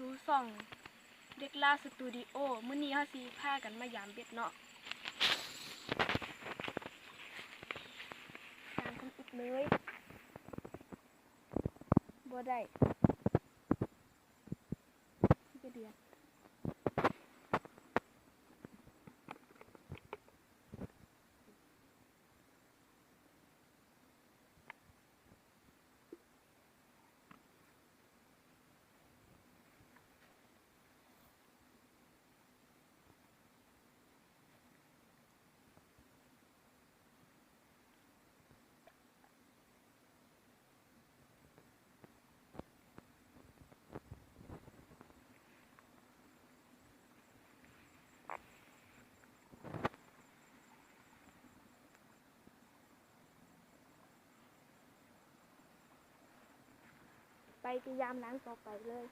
สู่ส่องเด็กล่าสตูดิโอมื้อนี้เฮาสิพากันมายามเบ็ดเนาะตามกันอีกเลยบ่ได้ที่จะเดือนไปพยายามล้างต่อไปเลย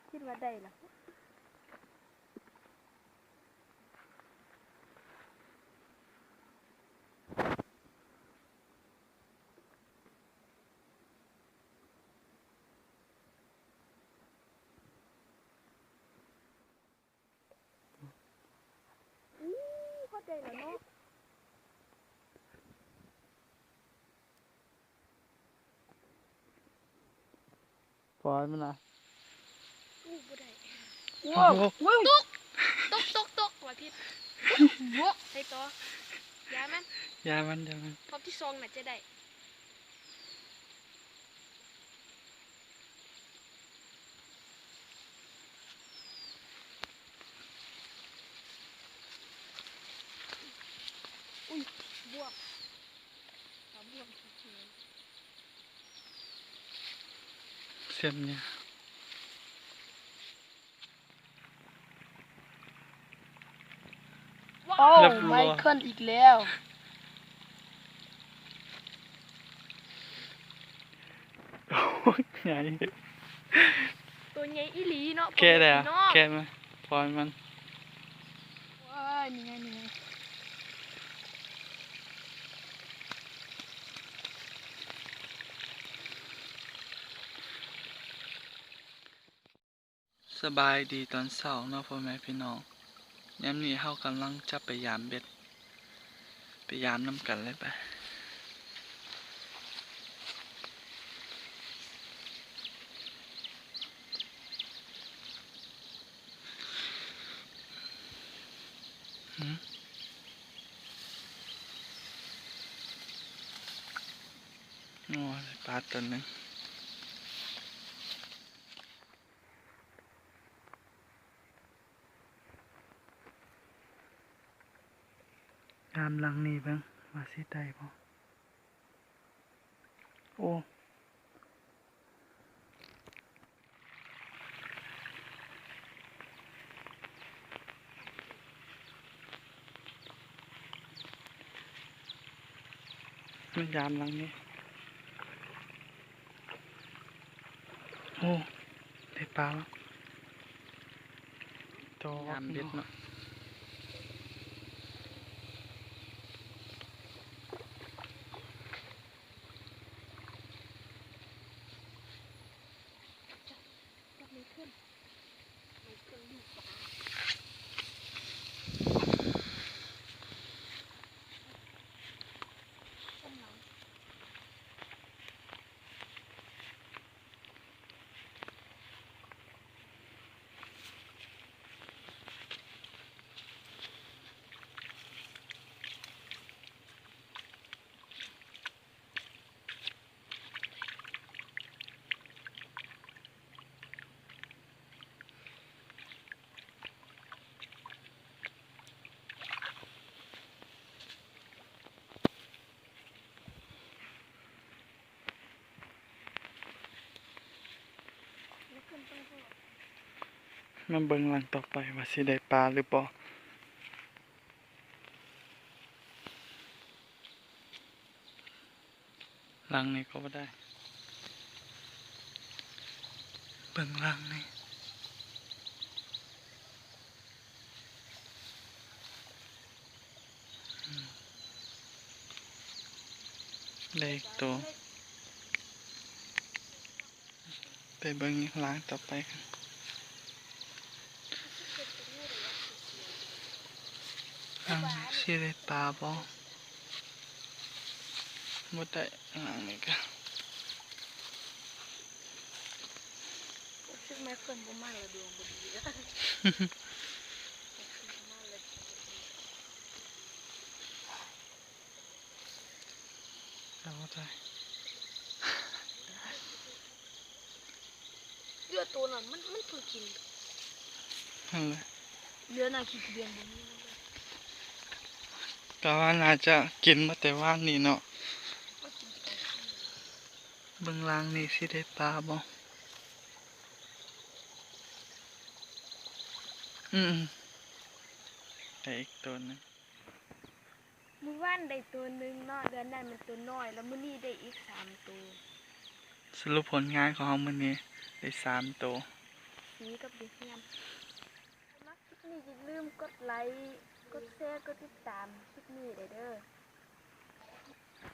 คิดว่าได้ล่ะพอได้แล้วเนาะปล่อยมันนะบ่ได้ ว้าวว้าว ตกว่าผิดบ่ใส่ต่อยามัน ยามันพบที่ซองน่ะจะได้อุ้ยบวกบวกเส้นเนี่ยโอ้ เรียบร้ ไม่ อย เคิลอีกแล้ว โอ้ยใหญ่ ตัวใหญ่อีหลีเนาะ แค่เลยอ่ะ เนาะ แค่มันปล่อยมัน ว้ายนี่ไงสบายดีตอนเช้าเนาะพ่อแม่พี่น้องยามนี้เฮากำลังจะไปยามเบ็ดไปยามน้ำกันเลยไปโอ้ได้ปลาตัวหนึงยามหลังนี้เบิ่งว่าสิได้บ่โอ้มันยามหลังนี้โอ้ได้ปลาแล้วยามเบ็ดเนาะไม่ขึ้นลูกปลาต้นหลังไม่ขึ้นต้องพูด มันเบิ่งหลังต่อไปว่าสิได้ปลาหรือบ่หลังนี้ก็บ่ได้เบิ่งหลังนี่ ได้อีกตัวไปเบิ่งล้างต่อไปกันล้างสิได้ปลาบ่บ่ได้ล้างนี่ก็ ซึ่งแม่เพิ่นบ่มาละดวงบ่ดีเด้อ เอาได้ เรือตัวนั้นมันเพิ่งกิน นั่นแหละ เรือน่าขี้เกียจบ่มีเลย ก็ว่าน่าจะกินมาแต่ว่านนี่เนาะ ก็กินแต่ เบิ่งล้างนี่สิได้ปลาบ่ได้อีกตัวหนึง มื้อวานได้ตัวหนึงเนาะเดือนนั้นมันตัวน้อยแล้วมื้อนี้ได้อีก3ตัว สรุปผลงานของเรามื้อนี้ได้3ตัว สีกับเด็กเรียนมักคลิปนี้อย่าลืมกดไลค์กดแชร์กดติดตามคลิปนี้เด้อ